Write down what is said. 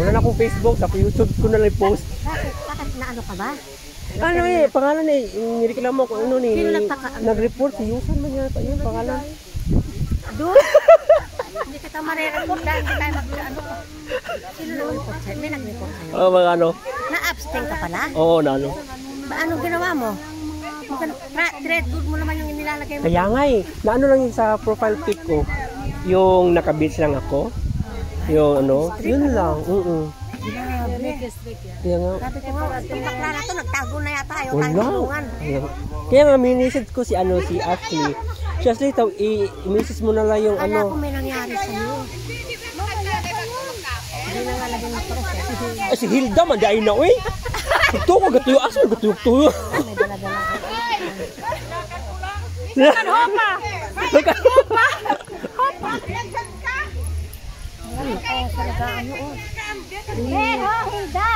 Wala na akong Facebook, sa YouTube ko na lang post. Bakit na ano ka ba? Ano pangalan nireklamo ko ano ni nag-report si Yusan man yata yun pangalan. Doon. Hindi kita marereport dahil hindi tayo mag-ano. Sino nag-report sa'yo? May nag-report sa'yo? Oo, mga ano. Na-abstain ka pala? Oo, na ano. Anong ginawa mo? Thread good mo naman yung inilalagay mo. Kaya nga naano lang yung sa profile pic ko, yung naka-beach lang ako. Yung ano, yun lang. Kaya nga. Sabi ko nga, yung bakla na to, nagtago na yata. Ayaw tayo Wala. tulungan. Kaya nga, minisid ko si ano, si Ashley. Si Ashley, i-message mo na lang yung Kala ko ano. may nangyari sa'yo. Hindi na nga laging press. Ay, si Hilda, mandain na, uy. Ito ko, gatuyo, aso, gatuyo-tuyo. May dala-dala ka. Hopa! Hopa! Ay, talaga ano oh. Hilda! Hilda!